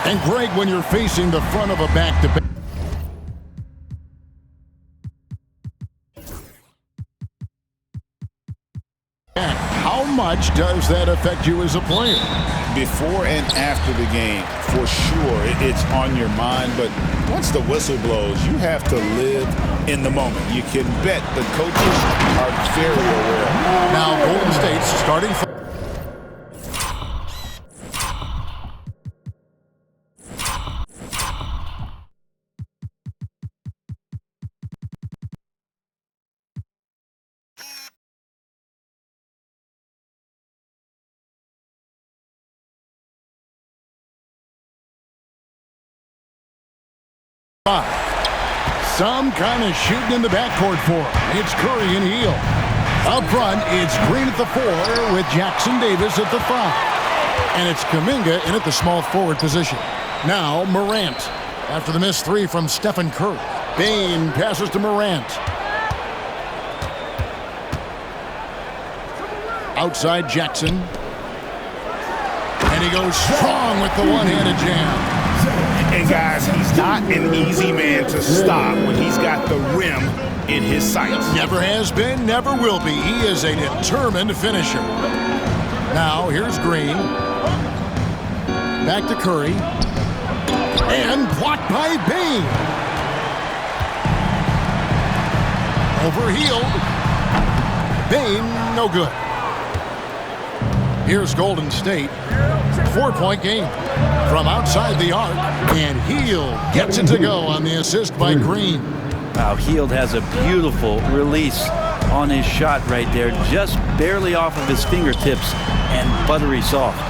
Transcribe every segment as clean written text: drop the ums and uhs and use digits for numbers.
And Greg, when you're facing the front of a back-to-back, how much does that affect you as a player? Before and after the game, for sure, it's on your mind. But once the whistle blows, you have to live in the moment. You can bet the coaches are very aware. Now Golden State's starting. Some kind of shooting in the backcourt for him. It's Curry and Hield. Up front, it's Green at the 4 with Jackson Davis at the 5. And it's Kuminga in at the small forward position. Now Morant. After the missed 3 from Stephen Curry. Bane passes to Morant. Outside Jackson. And he goes strong with the one-handed jam. And guys, he's not an easy man to stop when he's got the rim in his sights. Never has been, never will be. He is a determined finisher. Now, here's Green. Back to Curry. And blocked by Bane. Over Hield. Bane, no good. Here's Golden State. 4-point game. From outside the arc, and Hield gets it to go on the assist by Green. Wow, Hield has a beautiful release on his shot right there, just barely off of his fingertips and buttery soft.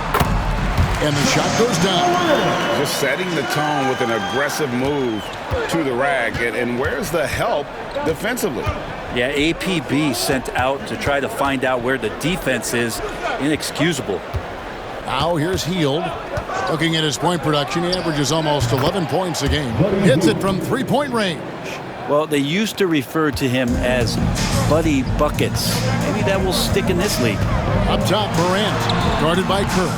And the shot goes down. Just setting the tone with an aggressive move to the rack. And where's the help defensively? Yeah, APB sent out to try to find out where the defense is. Inexcusable. Now here's Hield. Looking at his point production, he averages almost 11 points a game. Hits it from three-point range. Well, they used to refer to him as Buddy Buckets. Maybe that will stick in this league. Up top, Morant, guarded by Curry.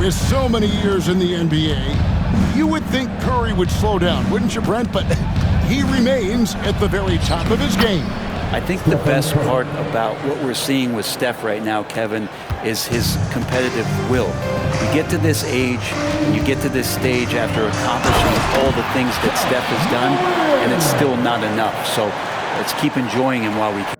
With so many years in the NBA, you would think Curry would slow down, wouldn't you, Brent? But he remains at the very top of his game. I think the best part about what we're seeing with Steph right now, Kevin, is his competitive will. You get to this age, and you get to this stage after accomplishing all the things that Steph has done, and it's still not enough. So let's keep enjoying him while we can.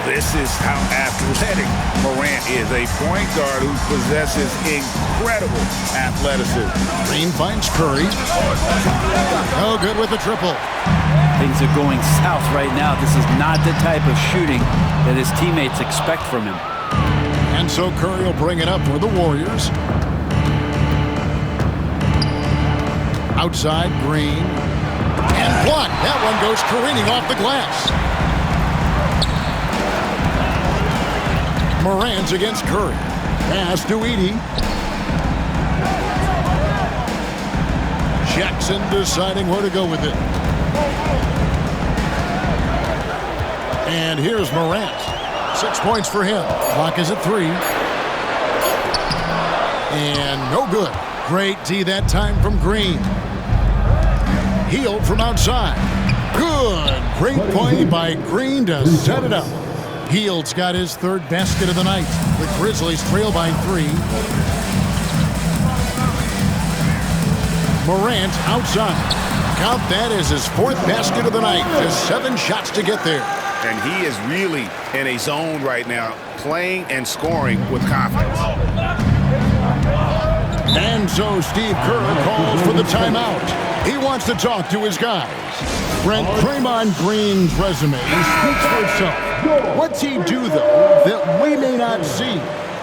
This is how athletic Morant is, a point guard who possesses incredible athleticism. Green finds Curry. No good with the triple. Things are going south right now. This is not the type of shooting that his teammates expect from him. And so Curry will bring it up for the Warriors. Outside, Green. And blocked. That one goes careening off the glass. Morant against Curry. Pass to Edey. Jackson deciding where to go with it. And here's Morant. 6 points for him. Clock is at 3. And no good. Great D that time from Green. Hield from outside. Good. Great play by Green to set it up. Hield's got his third basket of the night. The Grizzlies trail by 3. Morant outside. Count that as his 4th basket of the night. Just 7 shots to get there. And he is really in a zone right now, playing and scoring with confidence. And so Steve Kerr calls for the timeout. He wants to talk to his guys. Brent, Draymond Green's resume speaks for itself. What's he do, though, that we may not see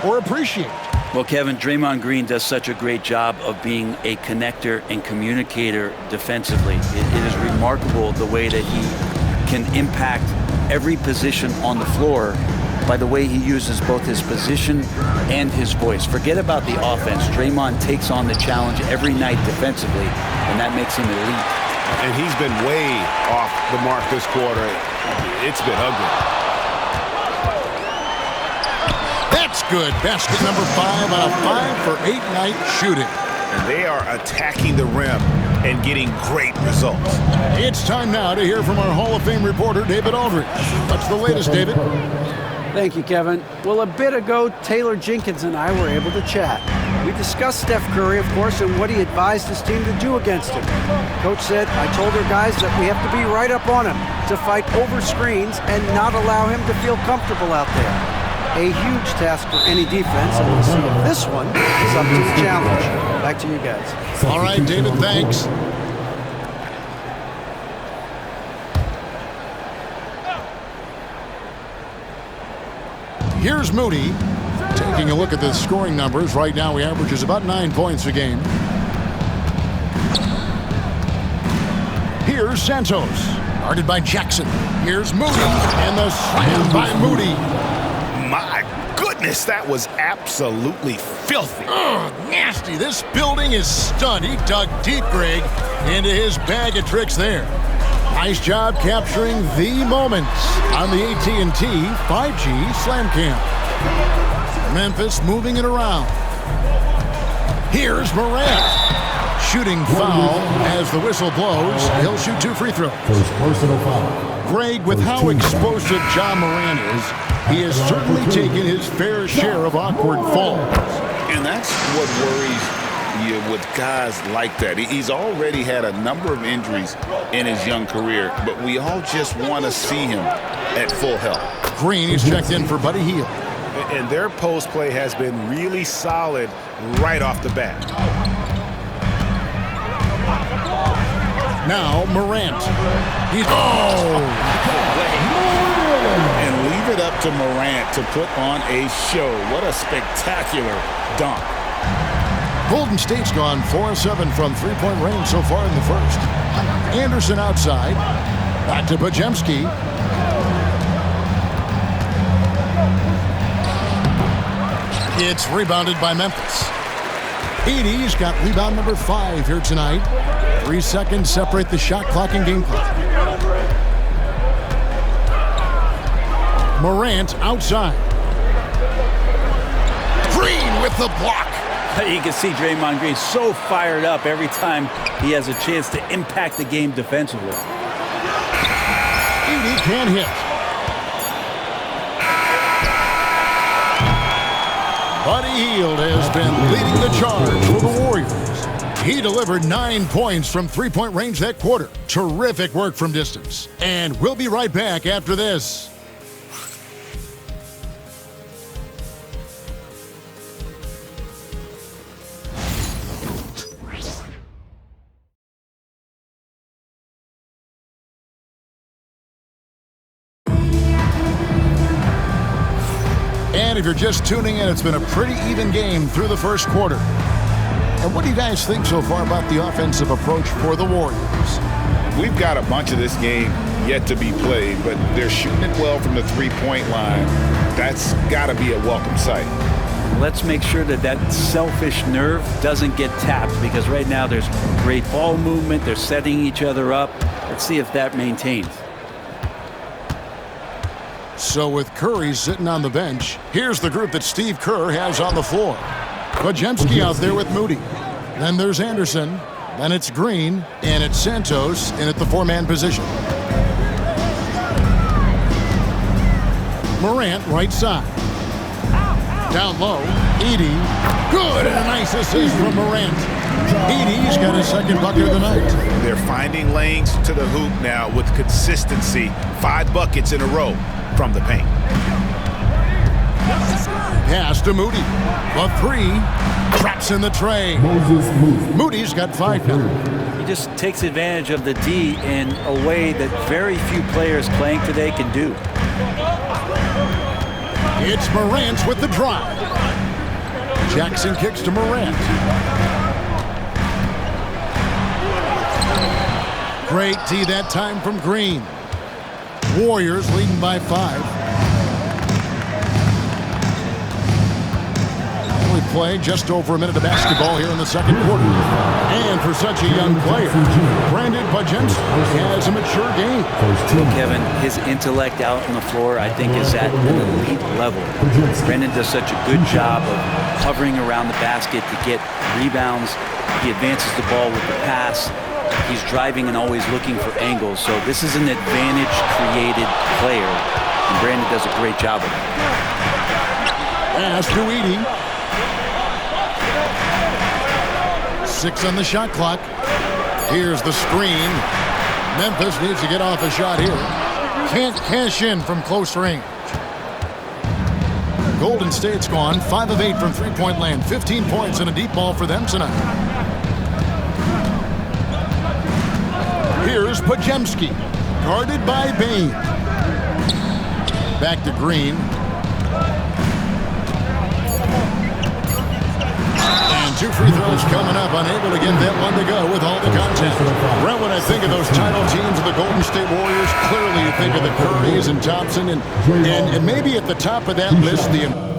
or appreciate? Well, Kevin, Draymond Green does such a great job of being a connector and communicator defensively. It is remarkable the way that he can impact every position on the floor by the way he uses both his position and his voice. Forget about the offense. Draymond takes on the challenge every night defensively, and that makes him elite. And he's been way off the mark this quarter. It's been ugly. That's good. Basket number 5 on a 5-for-8 night shooting. And they are attacking the rim and getting great results. It's time now to hear from our Hall of Fame reporter, David Aldridge. What's the latest, David? Thank you, Kevin. Well, a bit ago, Taylor Jenkins and I were able to chat. We discussed Steph Curry, of course, and what he advised his team to do against him. Coach said, I told our guys that we have to be right up on him, to fight over screens and not allow him to feel comfortable out there. A huge task for any defense, and we'll see if this one is up to the challenge. Back to you guys. All right, David, thanks. Here's Moody. Taking a look at the scoring numbers, right now he averages about 9 points a game. Here's Santos, guarded by Jackson. Here's Moody, and the slam by Moody. My goodness, that was absolutely filthy. Ugh, nasty. This building is stunned. He dug deep, Greg, into his bag of tricks there. Nice job capturing the moments on the AT&T 5G Slam Cam. Memphis moving it around. Here's Morant. Shooting foul as the whistle blows. He'll shoot 2 free throws. First personal foul. Greg, with how explosive Ja Morant is, he has certainly taken his fair share of awkward falls. And that's what worries you with guys like that. He's already had a number of injuries in his young career, but we all just want to see him at full health. Green is checked in for Buddy Hield. And their post play has been really solid right off the bat. Now Morant. And leave it up to Morant to put on a show. What a spectacular dunk. Golden State's gone 4-7 from three-point range so far in the first. Anderson outside. Back to Podziemski. It's rebounded by Memphis. Edey's got rebound number 5 here tonight. 3 seconds separate the shot clock and game clock. Morant outside. Green with the block. You can see Draymond Green so fired up every time he has a chance to impact the game defensively. Edey can't hit. Buddy Hield has been leading the charge for the Warriors. He delivered 9 points from three-point range that quarter. Terrific work from distance. And we'll be right back after this. And if you're just tuning in, it's been a pretty even game through the first quarter. And what do you guys think so far about the offensive approach for the Warriors? We've got a bunch of this game yet to be played, but they're shooting it well from the three-point line. That's got to be a welcome sight. Let's make sure that that selfish nerve doesn't get tapped, because right now there's great ball movement. They're setting each other up. Let's see if that maintains. So with Curry sitting on the bench, here's the group that Steve Kerr has on the floor. Podziemski out there with Moody. Then there's Anderson. Then it's Green. And it's Santos in at the 4-man position. Morant right side. Down low. Edey. Good, and a nice assist from Morant. Edey's got his second bucket of the night. They're finding lanes to the hoop now with consistency. 5 buckets in a row from the paint. Pass to Moody. A 3. Traps in the tray. Moody's got 5 now. He just takes advantage of the D in a way that very few players playing today can do. It's Morant with the drive. Jackson kicks to Morant. Great D that time from Green. Warriors leading by 5. play, just over a minute of basketball here in the second quarter. And for such a young player, Brandon Podziemski has a mature game. Kevin, his intellect out on the floor, I think, is at an elite level. Brandon does such a good job of hovering around the basket to get rebounds. He advances the ball with the pass. He's driving and always looking for angles. So this is an advantage-created player, and Brandon does a great job of it. Pass to Edey. 6 on the shot clock. Here's the screen. Memphis needs to get off a shot here. Can't cash in from close range. Golden State's gone 5 of 8 from three-point land. 15 points and a deep ball for them tonight. Here's Podziemski, guarded by Bane. Back to Green. And 2 free throws coming up, unable to get that one to go with all the contact. Brent, when I think of those title teams of the Golden State Warriors, clearly you think of the Currys and Thompson, and maybe at the top of that list, the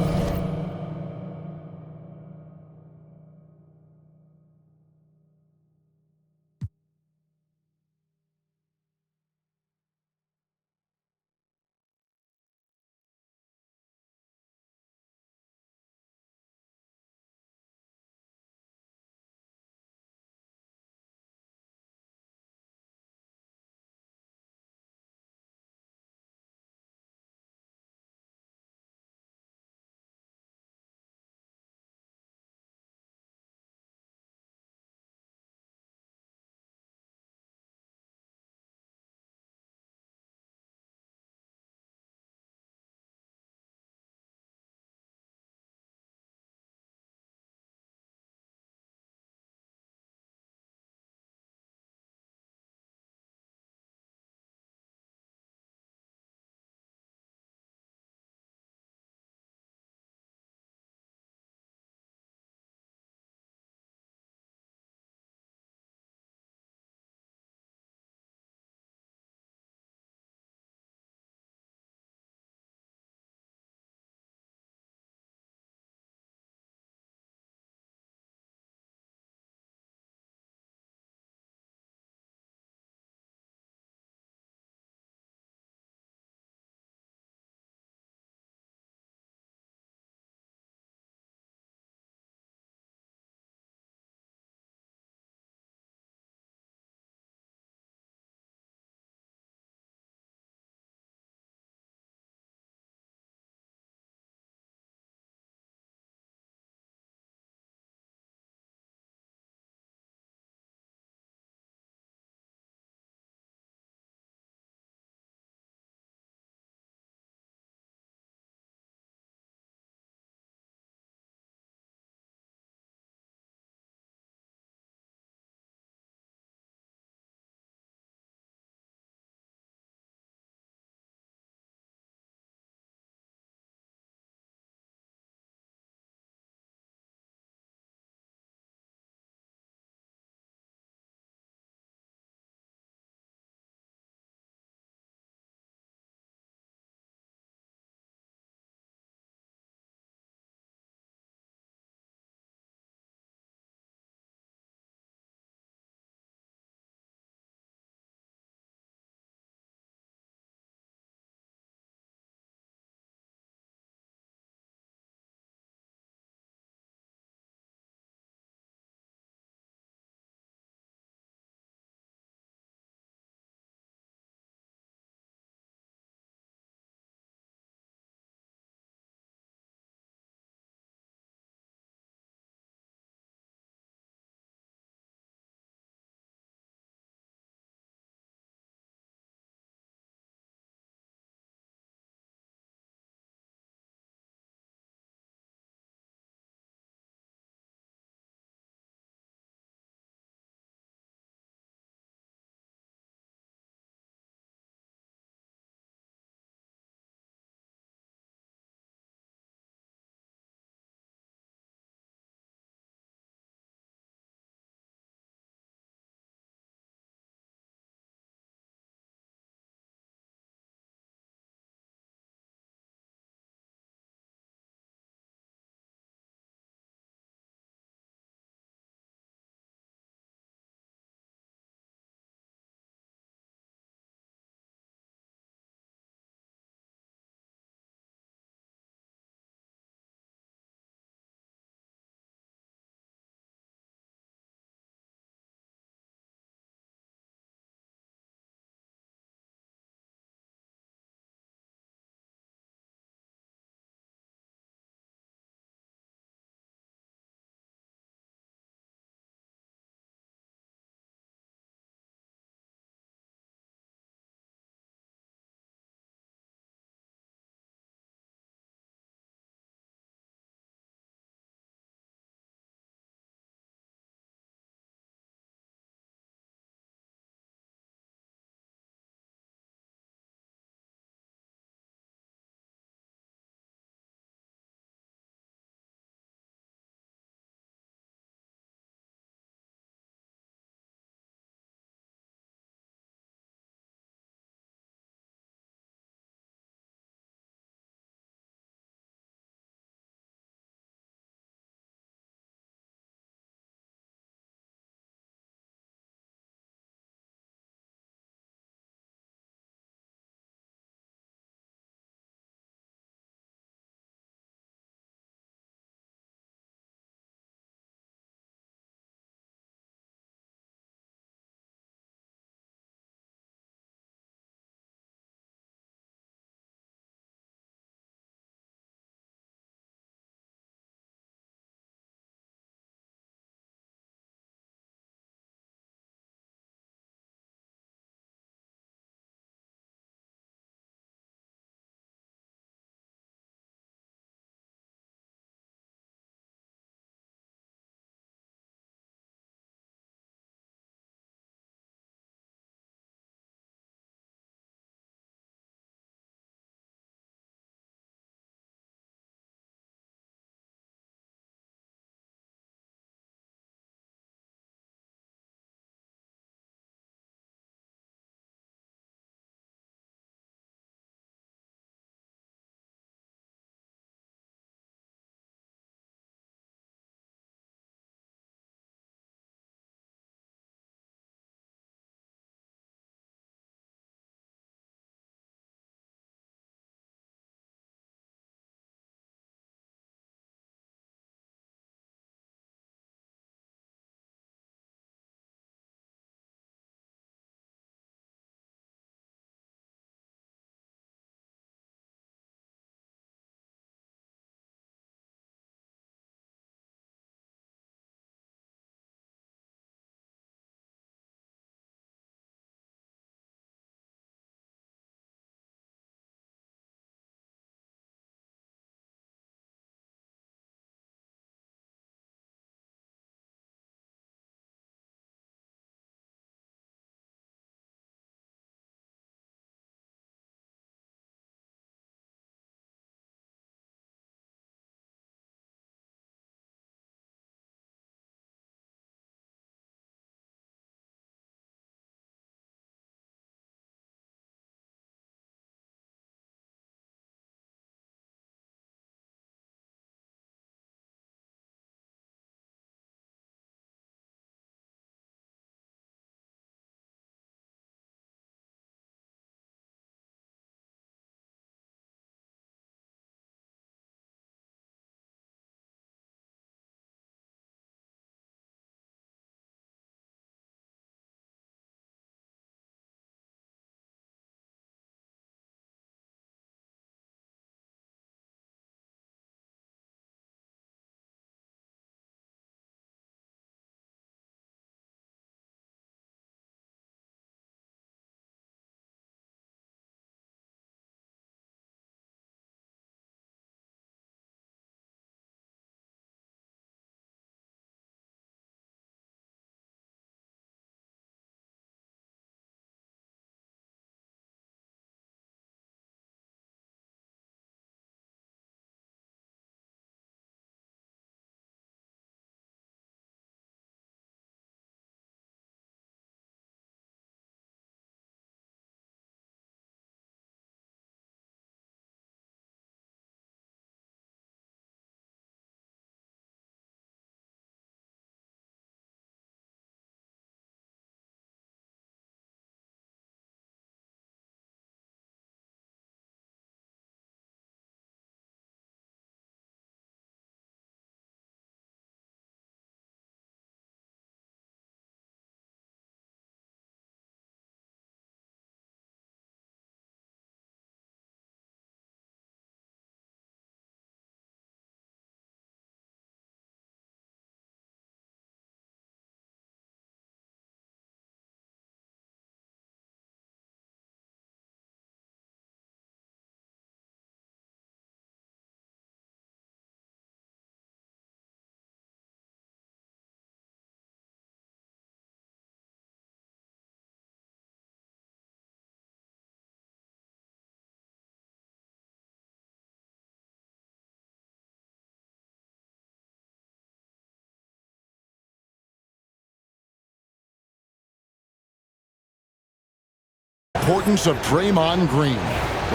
importance of Draymond Green?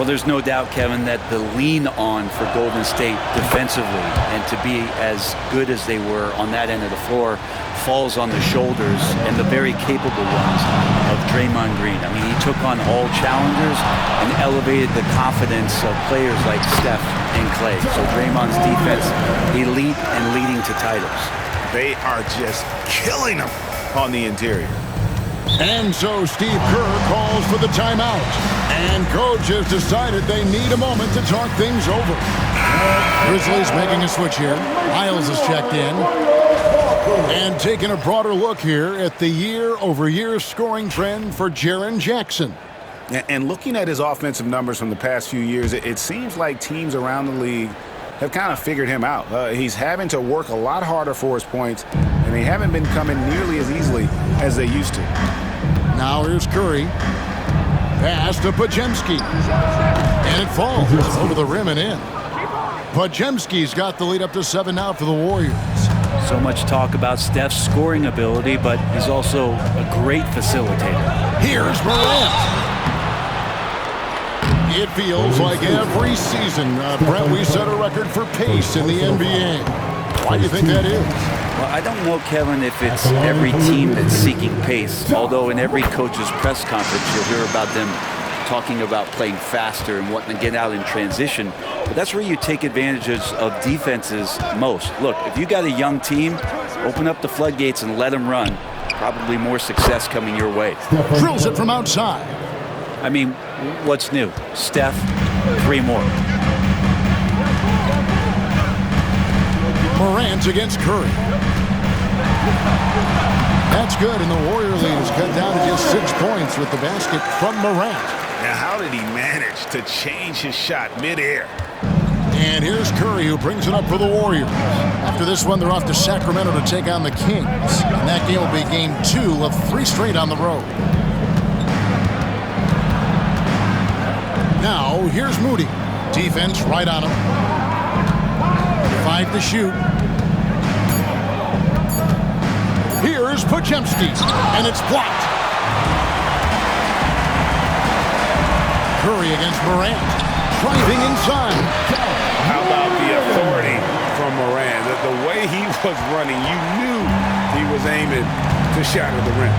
Well, there's no doubt, Kevin, that the lean on for Golden State defensively and to be as good as they were on that end of the floor falls on the shoulders and the very capable ones of Draymond Green. I mean, he took on all challengers and elevated the confidence of players like Steph and Clay. So Draymond's defense, elite and leading to titles. They are just killing them on the interior. And so Steve Kerr calls for the timeout. And coach has decided they need a moment to talk things over. Grizzlies making a switch here. Miles is checked in. And taking a broader look here at the year-over-year scoring trend for Jaren Jackson. And looking at his offensive numbers from the past few years, it seems like teams around the league have kind of figured him out. He's having to work a lot harder for his points, and they haven't been coming nearly as easily as they used to. Now here's Curry. Pass to Podziemski. And it falls over the rim and in. Podziemski's got the lead up to 7 now for the Warriors. So much talk about Steph's scoring ability, but he's also a great facilitator. Here's Morant. It feels like every season, Brett, we set a record for pace in the NBA. Why do you think that is? Well, I don't know, Kevin, if it's every team that's seeking pace, although in every coach's press conference you'll hear about them talking about playing faster and wanting to get out in transition. But that's where you take advantages of defenses most. Look, if you got a young team, open up the floodgates and let them run. Probably more success coming your way. Drills it from outside. I mean, what's new? Steph, 3 more. Morant against Curry. That's good, and the Warrior lead is cut down to just 6 points with the basket from Morant. Now, how did he manage to change his shot midair? And here's Curry, who brings it up for the Warriors. After this one, they're off to Sacramento to take on the Kings. And that game will be game 2 of 3 straight on the road. Now, here's Moody. Defense right on him. 5 to shoot. Here's Podziemski, and it's blocked. Curry against Morant, driving inside. How about the authority from Morant? The way he was running, you knew he was aiming to shatter the rim.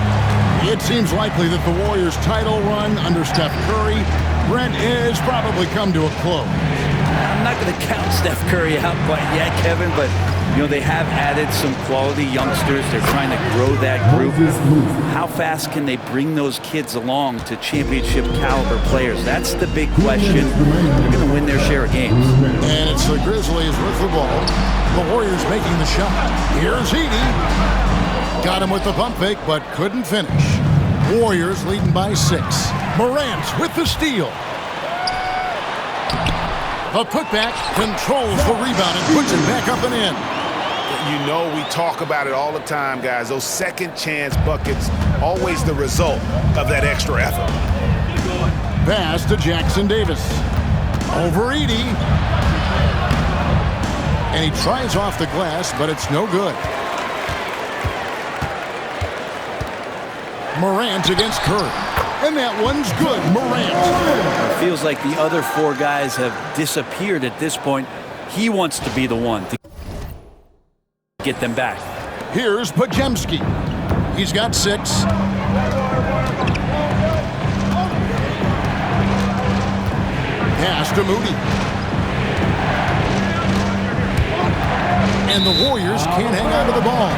It seems likely that the Warriors' title run under Steph Curry, Brent, has probably come to a close. I'm not going to count Steph Curry out quite yet, Kevin, but you know, they have added some quality youngsters. They're trying to grow that group. How fast can they bring those kids along to championship caliber players? That's the big question. They're going to win their share of games. And it's the Grizzlies with the ball. The Warriors making the shot. Here's Edey. Got him with the pump fake, but couldn't finish. Warriors leading by 6. Morant with the steal. The putback controls the rebound and puts it back up and in. You know, we talk about it all the time, guys. Those second chance buckets, always the result of that extra effort. Pass to Jackson Davis. Over Edey. And he tries off the glass, but it's no good. Morant against Curry. And that one's good. Morant. It feels like the other 4 guys have disappeared at this point. He wants to be the one to get them back. Here's Podziemski. He's got 6. Pass to Moody. And the Warriors can't hang on to the ball.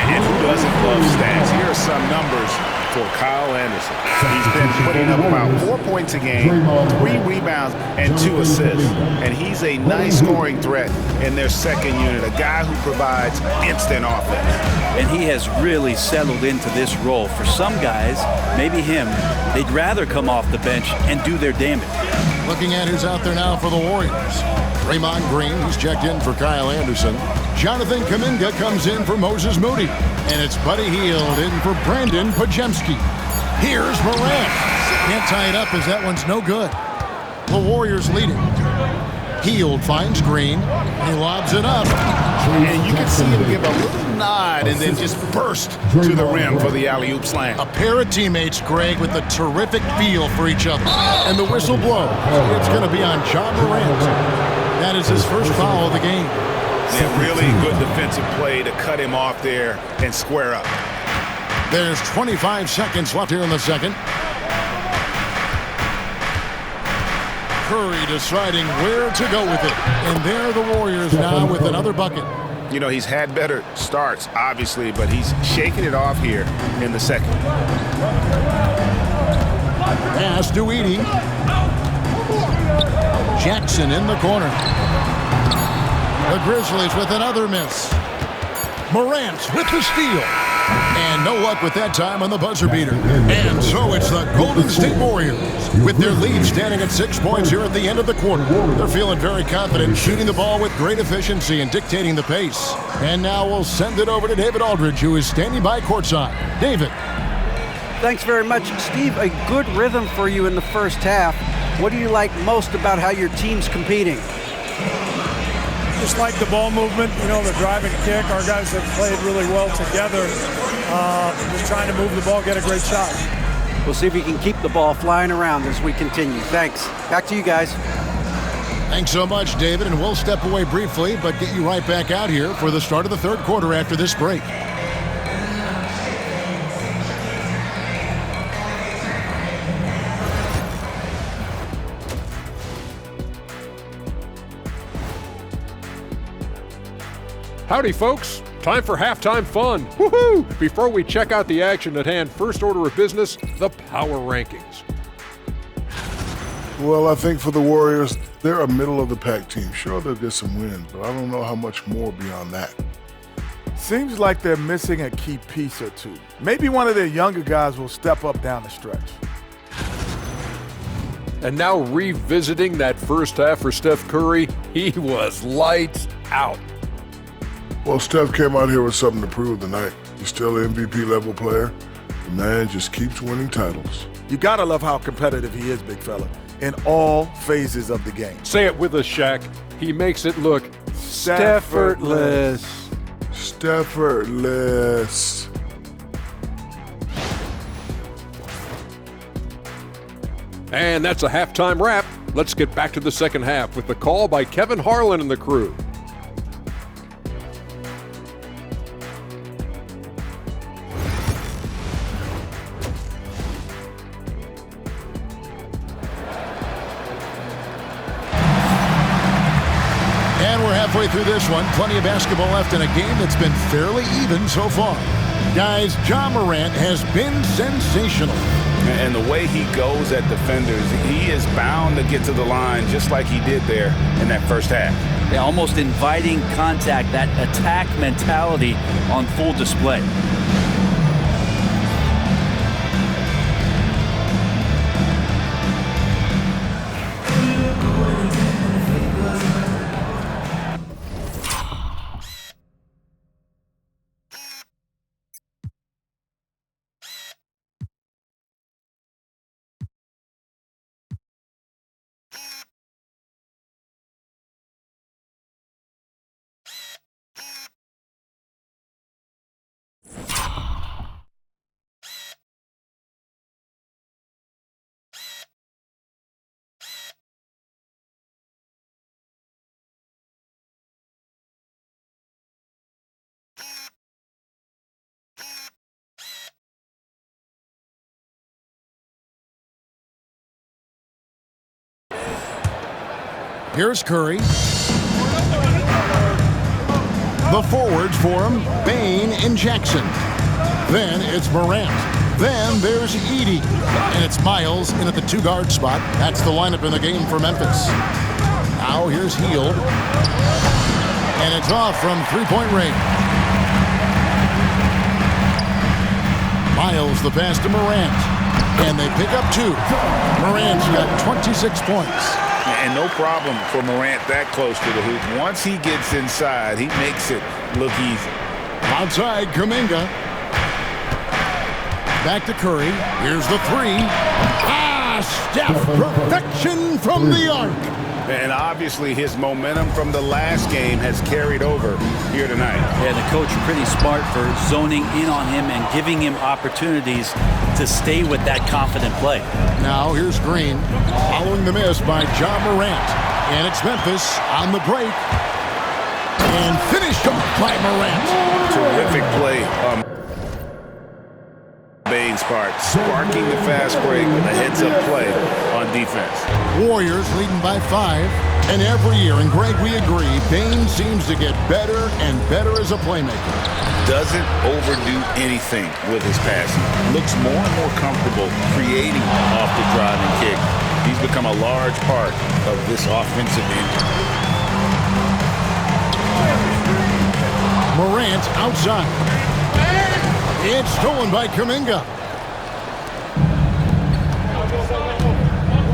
And who doesn't love stats? Here are some numbers for Kyle Anderson. He's been putting up about 4 points a game, 3 rebounds, and 2 assists. And he's a nice scoring threat in their second unit, a guy who provides instant offense. And he has really settled into this role. For some guys, maybe him, they'd rather come off the bench and do their damage. Looking at who's out there now for the Warriors. Draymond Green, who's checked in for Kyle Anderson. Jonathan Kuminga comes in for Moses Moody. And it's Buddy Hield in for Brandon Podziemski. Here's Morant. Can't tie it up as that one's no good. The Warriors lead it. Hield finds Green. He lobs it up. And you can see him give a little nod and then just burst to the rim for the alley-oop slam. A pair of teammates, Greg, with a terrific feel for each other. And the whistle blows. It's going to be on Ja Morant. That is his first foul of the game. Yeah, really good defensive play to cut him off there and square up. There's 25 seconds left here in the second. Curry deciding where to go with it. And there are the Warriors now with another bucket. You know, he's had better starts, obviously, but he's shaking it off here in the second. Pass to Edey. Jackson in the corner. The Grizzlies with another miss. Morant with the steal. And no luck with that time on the buzzer beater. And so it's the Golden State Warriors with their lead standing at 6 points here at the end of the quarter. They're feeling very confident, shooting the ball with great efficiency and dictating the pace. And now we'll send it over to David Aldridge, who is standing by courtside. David. Thanks very much, Steve. A good rhythm for you in the first half. What do you like most about how your team's competing? Just like the ball movement, you know, the drive and kick. Our guys have played really well together. Just trying to move the ball, get a great shot. We'll see if we can keep the ball flying around as we continue. Thanks. Back to you guys. Thanks so much, David, and we'll step away briefly, but get you right back out here for the start of the third quarter after this break. Howdy, folks. Time for halftime fun. Woohoo! Before we check out the action at hand, first order of business, the power rankings. Well, I think for the Warriors, they're a middle-of-the-pack team. Sure, they'll get some wins, but I don't know how much more beyond that. Seems like they're missing a key piece or two. Maybe one of their younger guys will step up down the stretch. And now revisiting that first half for Steph Curry, he was lights out. Well, Steph came out here with something to prove tonight. He's still an MVP-level player. The man just keeps winning titles. You gotta love how competitive he is, big fella, in all phases of the game. Say it with us, Shaq. He makes it look Steffortless. Steffortless. And that's a halftime wrap. Let's get back to the second half with the call by Kevin Harlan and the crew. Halfway through this one, plenty of basketball left in a game that's been fairly even so far. Guys, Ja Morant has been sensational. And the way he goes at defenders, he is bound to get to the line just like he did there in that first half. Yeah, almost inviting contact, that attack mentality on full display. Here's Curry. The forwards for him, Bane and Jackson. Then it's Morant. Then there's Edey. And it's Miles in at the two-guard spot. That's the lineup in the game for Memphis. Now here's Hield. And it's off from three-point range. Miles the pass to Morant. And they pick up two. Morant's got 26 points. And no problem for Morant that close to the hoop. Once he gets inside, he makes it look easy. Outside, Kuminga. Back to Curry. Here's the three. Steph, perfection from the arc. And obviously his momentum from the last game has carried over here tonight. Yeah, the coach pretty smart for zoning in on him and giving him opportunities to stay with that confident play. Now here's Green following the miss by John Morant. And it's Memphis on the break. And finished off by Morant. Terrific play on Bane's part, sparking the fast break with a heads-up play on defense. Warriors leading by 5. And every year, and Greg, we agree, Bane seems to get better and better as a playmaker. Doesn't overdo anything with his passing. Looks more and more comfortable creating off the driving kick. He's become a large part of this offensive engine. Morant outside. It's stolen by Kuminga.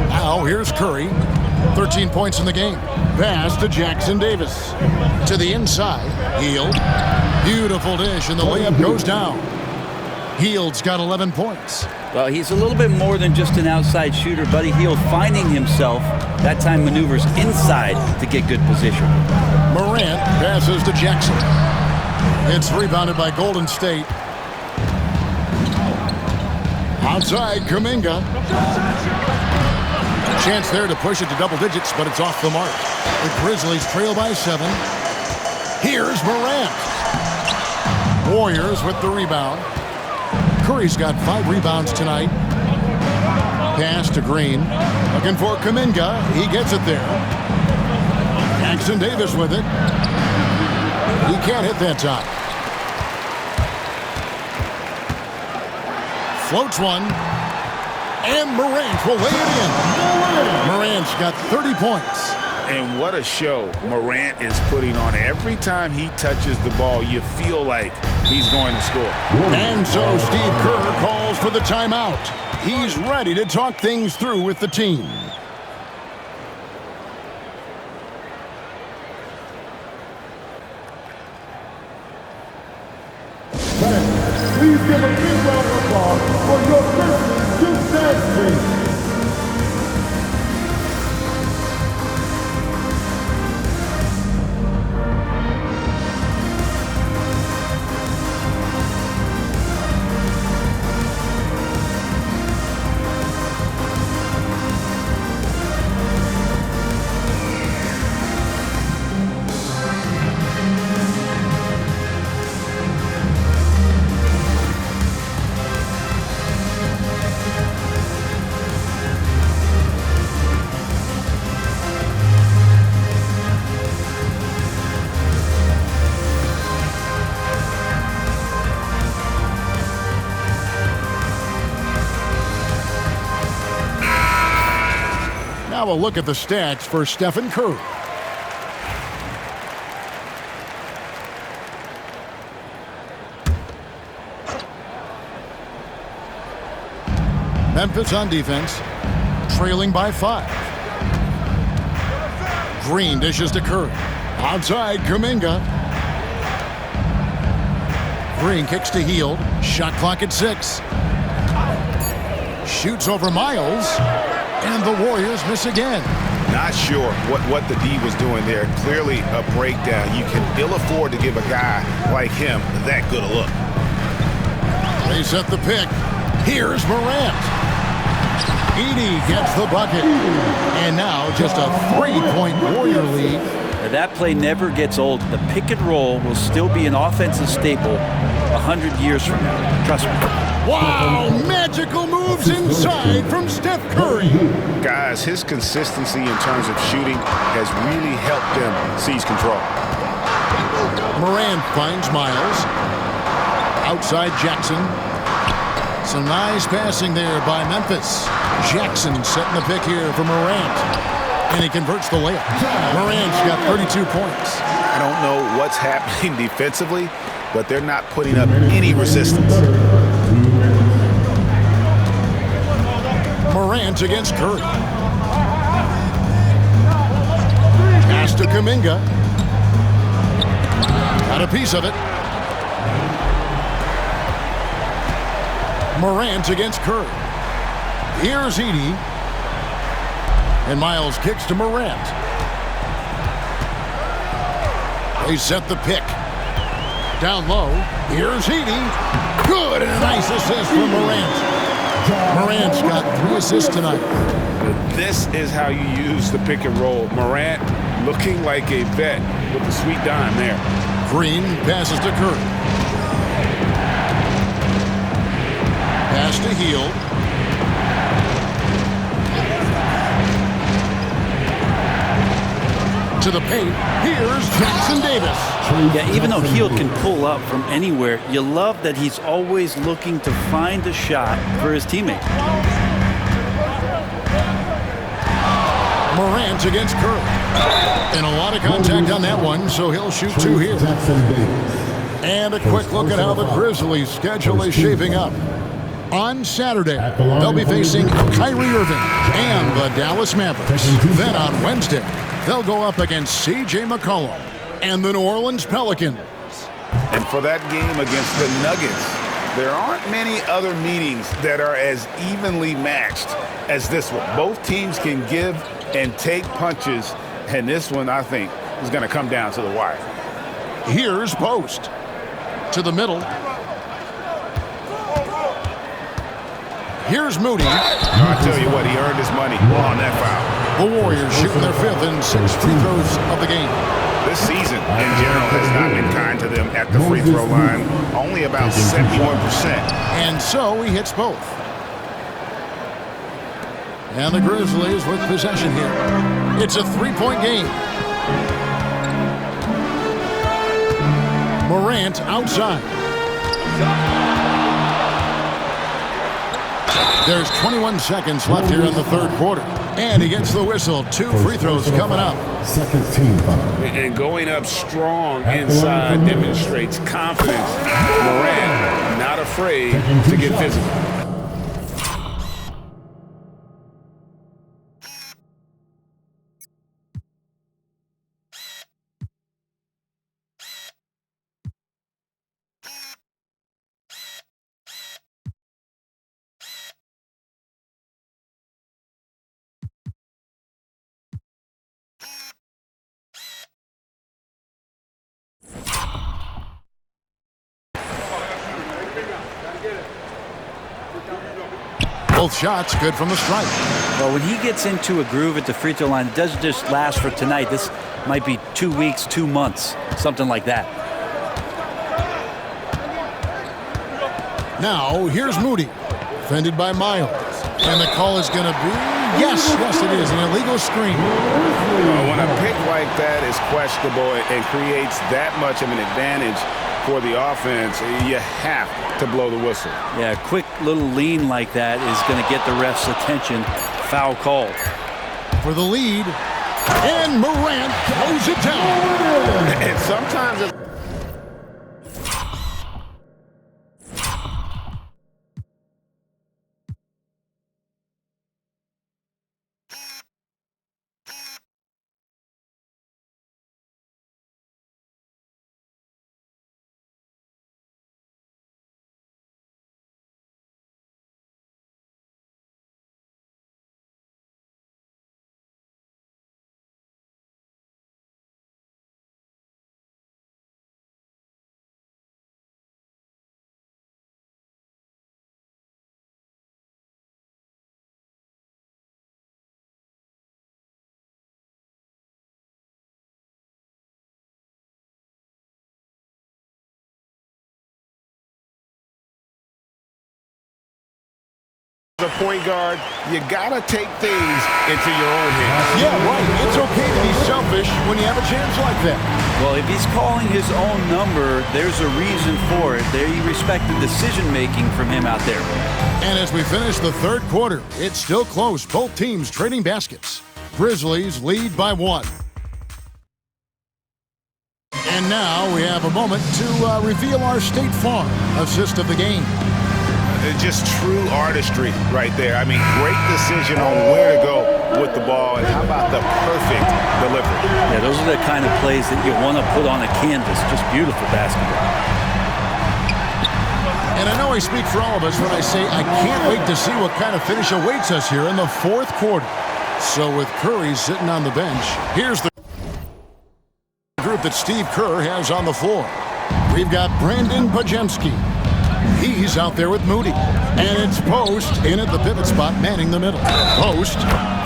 Now here's Curry. 13 points in the game. Pass to Jackson Davis. To the inside. Hield. Beautiful dish, and the layup goes down. Hield's got 11 points. Well, he's a little bit more than just an outside shooter. Buddy Hield finding himself, that time maneuvers inside to get good position. Morant passes to Jackson. It's rebounded by Golden State. Outside, Kuminga. A chance there to push it to double digits, but it's off the mark. The Grizzlies trail by 7. Here's Morant. Warriors with the rebound. Curry's got 5 rebounds tonight. Pass to Green. Looking for Kuminga. He gets it there. Jackson Davis with it. He can't hit that time. Floats one. And Morant will lay it in. Morant's got 30 points. And what a show Morant is putting on. Every time he touches the ball, you feel like he's going to score. And so Steve Kerr calls for the timeout. He's ready to talk things through with the team. Please give a big round of applause for your Christmas Success team. Now a look at the stats for Stephen Curry. Memphis on defense, trailing by 5. Green dishes to Curry. Outside, Kuminga. Green kicks to Hield. Shot clock at 6. Shoots over Miles. And the Warriors miss again. Not sure what the D was doing there. Clearly a breakdown. You can ill afford to give a guy like him that good a look. They set the pick. Here's Morant. Edey gets the bucket. And now just a 3-point Warrior lead. Now that play never gets old. The pick and roll will still be an offensive staple 100 years from now. Trust me. Wow, magical moves inside from Steph Curry. Guys, his consistency in terms of shooting has really helped them seize control. Morant finds Miles. Outside Jackson. Some nice passing there by Memphis. Jackson setting the pick here for Morant. And he converts the layup. Morant's got 32 points. I don't know what's happening defensively, but they're not putting up any resistance. Morant against Curry. Pass to Kuminga. Got a piece of it. Morant against Curry. Here's Edey. And Miles kicks to Morant. They set the pick. Down low. Here's Heaney. Good, and a nice assist from Morant. Morant's got 3 assists tonight. This is how you use the pick and roll. Morant looking like a vet with the sweet dime there. Green passes to Curry. Pass to Hield. To the paint. Here's Jackson Davis. Yeah, even though Hield can pull up from anywhere, you love that he's always looking to find a shot for his teammate. Morant against Curry. And a lot of contact on that one, so he'll shoot 2 here. And a quick look at how the Grizzlies' schedule is shaping up. On Saturday, they'll be facing Kyrie Irving and the Dallas Mavericks. Then on Wednesday, they'll go up against C.J. McCollum and the New Orleans Pelicans. And for that game against the Nuggets, there aren't many other meetings that are as evenly matched as this one. Both teams can give and take punches, and this one, I think, is going to come down to the wire. Here's Post. To the middle. Here's Moody. I tell you what, he earned his money on that foul. The Warriors shooting their 5th and 6th free throws of the game. This season, in general, has not been kind to them at the free throw line. Only about 71%. And so he hits both. And the Grizzlies with possession here. It's a 3-point game. Morant outside. There's 21 seconds left here in the 3rd quarter. And he gets the whistle. 2 free throws coming up. Second team foul. And going up strong inside demonstrates confidence. Morant not afraid to get physical. Both shots good from the stripe. Well, when he gets into a groove at the free throw line, it doesn't just last for tonight. This might be 2 weeks, 2 months, something like that. Now, here's Moody. Defended by Miles. And the call is going to be, yes, it is, an illegal screen. When a pick like that is questionable and creates that much of an advantage for the offense, you have to blow the whistle. Yeah, a quick little lean like that is going to get the ref's attention. Foul called. For the lead, and Morant throws it down. And sometimes it's a point guard, you gotta take things into your own hands. Yeah, right. It's okay to be selfish when you have a chance like that. Well, if he's calling his own number, there's a reason for it. They respect the decision-making from him out there. And as we finish the 3rd quarter, it's still close. Both teams trading baskets. Grizzlies lead by 1. And now we have a moment to reveal our State Farm assist of the game. Just true artistry right there. I mean, great decision on where to go with the ball, and how about the perfect delivery? Yeah, those are the kind of plays that you want to put on a canvas. Just beautiful basketball. And I know I speak for all of us when I say I can't wait to see what kind of finish awaits us here in the 4th quarter. So with Curry sitting on the bench, here's the group that Steve Kerr has on the floor. We've got Brandon Podziemski. He's out there with Moody. And it's Post in at the pivot spot, manning the middle. Post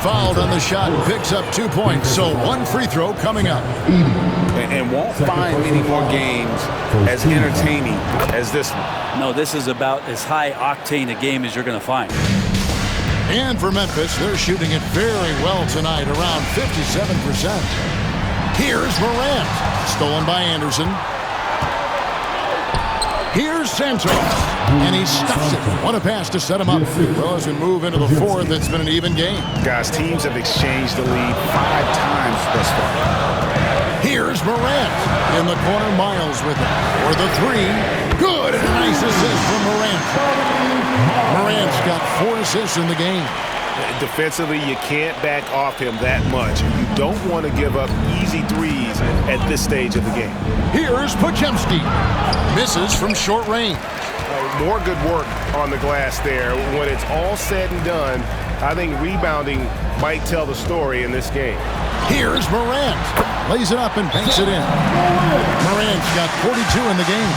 fouled on the shot and picks up 2 points. So one free throw coming up. And won't find many more games as entertaining as this one. No, this is about as high octane a game as you're going to find. And for Memphis, they're shooting it very well tonight, around 57%. Here's Morant, stolen by Anderson. Here's Santos, and he stuffs it. What a pass to set him up. Well, as we move into the fourth, it's been an even game. Guys, teams have exchanged the lead 5 times thus far. Here's Morant in the corner, Miles with it. For the three, good, and a nice assist from Morant. Morant's got 4 assists in the game. Defensively, you can't back off him that much. You don't want to give up easy threes at this stage of the game. Here's Podziemski. Misses from short range. More good work on the glass there. When it's all said and done, I think rebounding might tell the story in this game. Here's Morant. Lays it up and banks it in. Morant's got 42 in the game.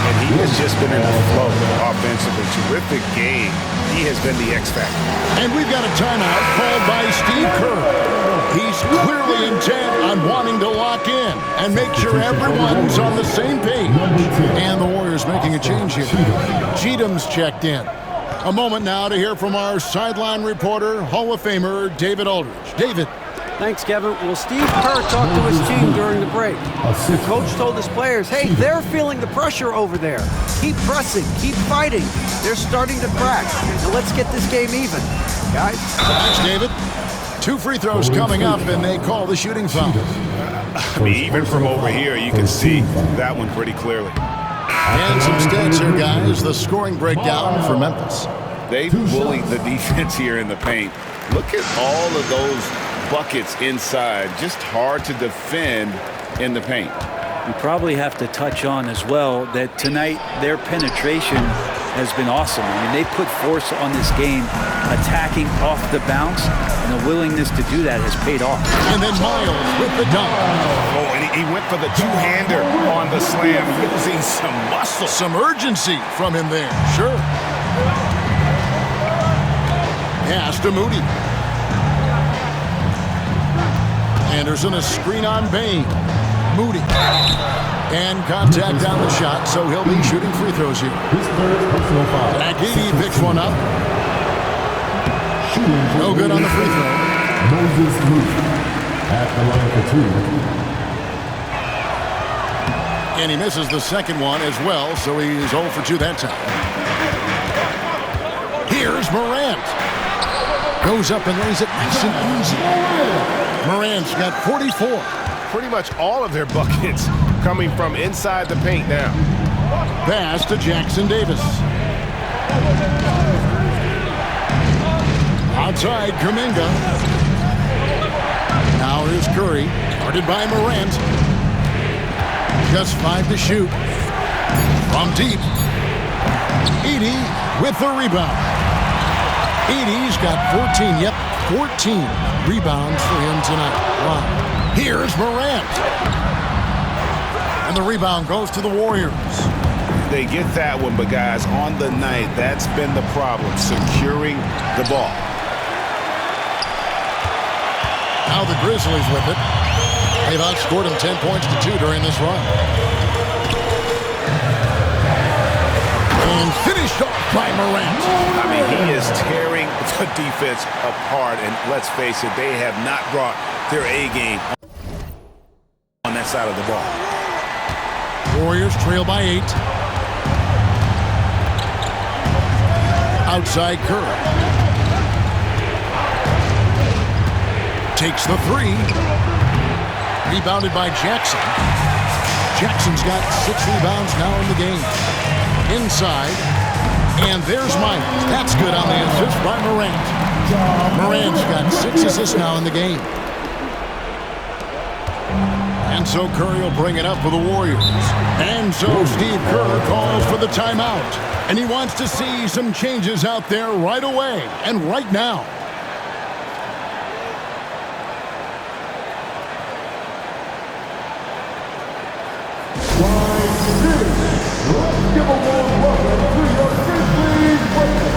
And he has just been in the flow offensively. Terrific game. He has been the X factor. And we've got a timeout called by Steve Kerr. He's clearly intent on wanting to lock in and make sure everyone's on the same page. And the Warriors making a change here. Cheatham's checked in. A moment now to hear from our sideline reporter, Hall of Famer David Aldridge. David. Thanks, Kevin. Well, Steve Kerr talked to his team during the break. The coach told his players, hey, they're feeling the pressure over there. Keep pressing, keep fighting. They're starting to crack. Now let's get this game even, guys. Thanks, David. 2 free throws coming up, and they call the shooting foul. I mean, even from over here, you can see that one pretty clearly. And some stats here, guys. The scoring breakdown for Memphis. They bullied the defense here in the paint. Look at all of those buckets inside. Just hard to defend in the paint. We probably have to touch on as well that tonight their penetration has been awesome. I mean, they put force on this game, attacking off the bounce, and the willingness to do that has paid off. And then Miles with the dunk. Oh, and he went for the two-hander on the slam, using some muscle. Some urgency from him there, sure. Pass to Moody. Anderson, a screen on Bain. Moody. And contact on the shot, so he'll be shooting free throws here. Agidi picks one up. No good on the free throw. Moses Moody at the line for 2. And he misses the second one as well, so he's 0 for 2 that time. Here's Morant. Goes up and lays it nice and easy. Morant's got 44. Pretty much all of their buckets coming from inside the paint now. Pass to Jackson Davis. Outside, Kuminga. Now here's Curry. Guarded by Morant. Just 5 to shoot. From deep. Edey with the rebound. Edey's got 14. Yep, 14 rebounds for him tonight. Wow. Here's Morant. And the rebound goes to the Warriors. They get that one, but guys, on the night, that's been the problem, securing the ball. Now the Grizzlies with it. They've outscored them 10 points to 2 during this run. And finished off by Morant. I mean, he is tearing the defense apart, and let's face it, they have not brought their A game on that side of the ball. Warriors trail by 8. Outside Curry. Takes the 3. Rebounded by Jackson. Jackson's got 6 rebounds now in the game. Inside. And there's Miles. That's good on the assist by Morant. Morant's got 6 assists now in the game. And so Curry will bring it up for the Warriors. And so Steve Kerr calls for the timeout. And he wants to see some changes out there right away and right now. give a warm welcome to your Grizzlies Breakers.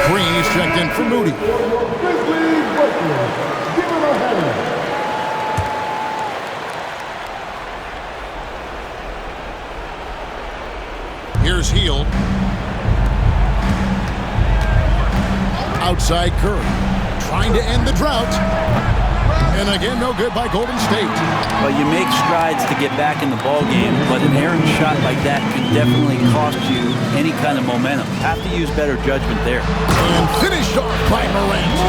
Green is checked in for Moody. Grizzlies Breakers, give him a hand. Here's Hield. Outside Curry. Trying to end the drought. And again, no good by Golden State. Well, you make strides to get back in the ball game, but an errant shot like that can definitely cost you any kind of momentum. Have to use better judgment there. And finished off by Morant.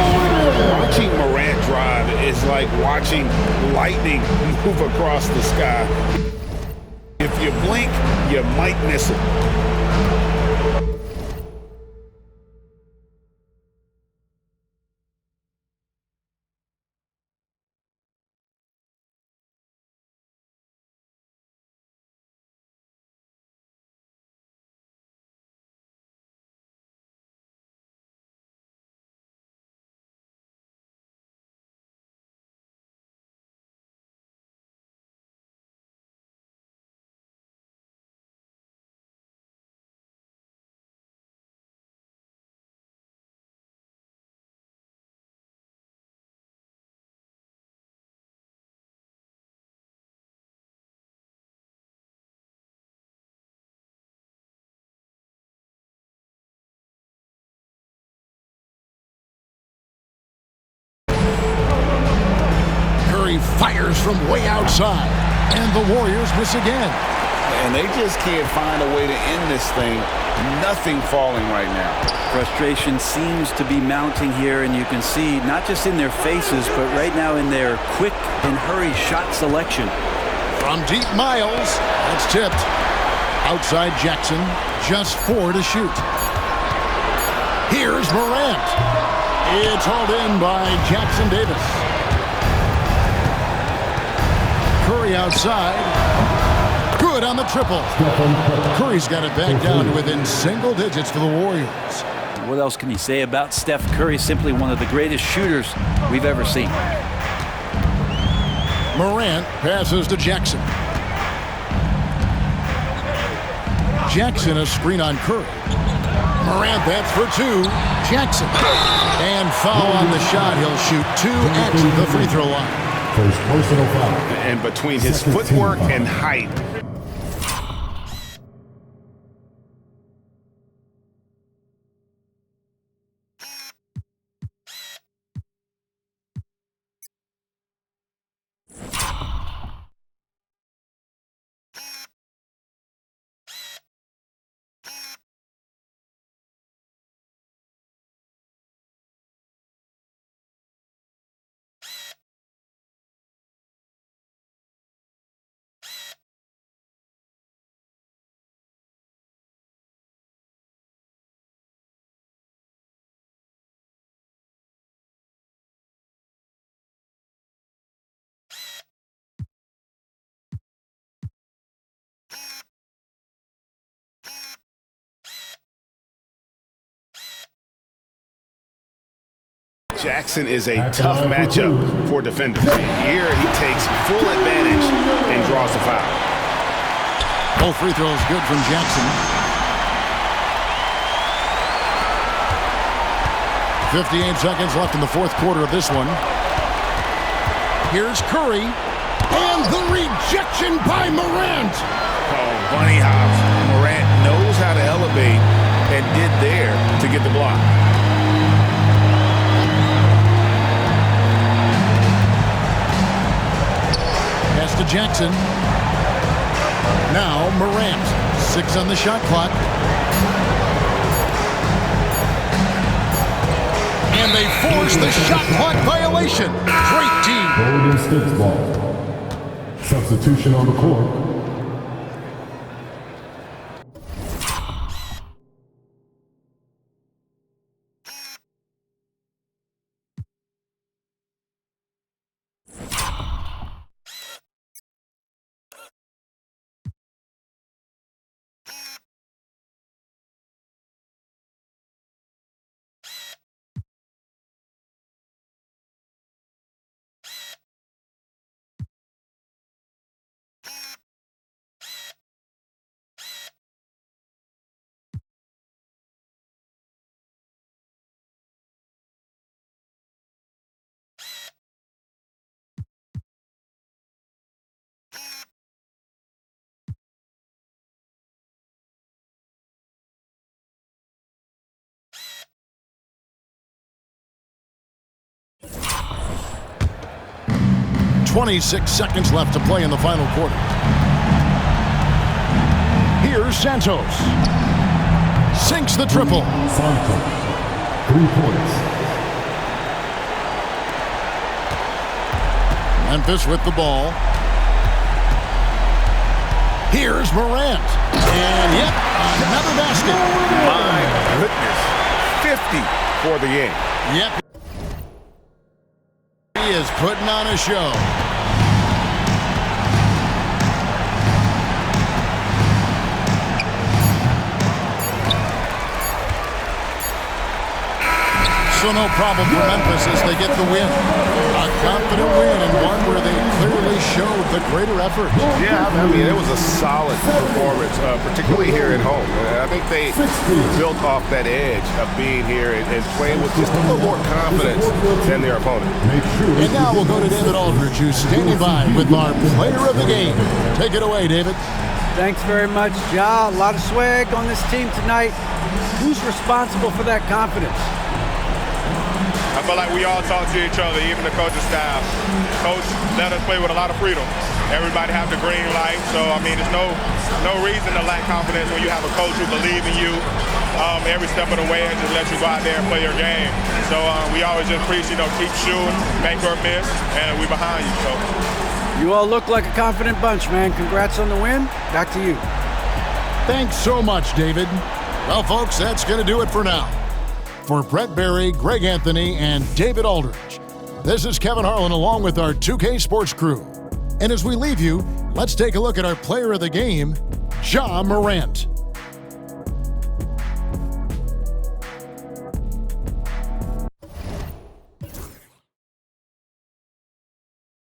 Watching Morant drive is like watching lightning move across the sky. If you blink, you might miss it. Fires from way outside, and the Warriors miss again. And they just can't find a way to end this thing. Nothing falling right now. Frustration seems to be mounting here, and you can see not just in their faces, but right now in their quick and hurry shot selection. From deep Miles, that's tipped. Outside Jackson, just 4 to shoot. Here's Morant. It's hauled in by Jackson Davis. Curry outside. Good on the triple. Curry's got it back down to within single digits for the Warriors. What else can you say about Steph Curry? Simply one of the greatest shooters we've ever seen. Morant passes to Jackson. Jackson a screen on Curry. Morant, that's for 2. Jackson. And foul on the shot. He'll shoot 2 at the free throw line. First personal foul. And between his footwork and height. Jackson is a tough matchup for defenders. Here he takes full advantage and draws the foul. Both free throws good from Jackson. 58 seconds left in the fourth quarter of this one. Here's Curry. And the rejection by Morant. Oh, bunny hops. Morant knows how to elevate and did there to get the block. Pass to Jackson. Now Morant. 6 on the shot clock. And they force the shot clock violation. Great team. Golden State's ball. Substitution on the court. 26 seconds left to play in the final quarter. Here's Santos. Sinks the triple. Santos, 3 points. Memphis with the ball. Here's Morant. And yep, another basket. My goodness. 50 for the game. Yep. He is putting on a show. So no problem for Memphis as they get the win. A confident win and one where they clearly showed the greater effort. Yeah, I mean, it was a solid performance, particularly here at home. I think they built off that edge of being here and playing with just a little more confidence than their opponent. And now we'll go to David Aldridge, who's standing by with our player of the game. Take it away, David. Thanks very much, Ja. A lot of swag on this team tonight. Who's responsible for that confidence? I feel like we all talk to each other, even the coaching staff. Coach let us play with a lot of freedom. Everybody have the green light, so I mean, there's no reason to lack confidence when you have a coach who believes in you every step of the way and just let you go out there and play your game. So we always just preach, keep shooting, make or miss, and we behind you. So you all look like a confident bunch, man. Congrats on the win. Back to you. Thanks so much, David. Well, folks, that's going to do it for now. For Brett Barry, Greg Anthony, and David Aldridge, this is Kevin Harlan along with our 2K Sports crew. And as we leave you, let's take a look at our player of the game, Ja Morant.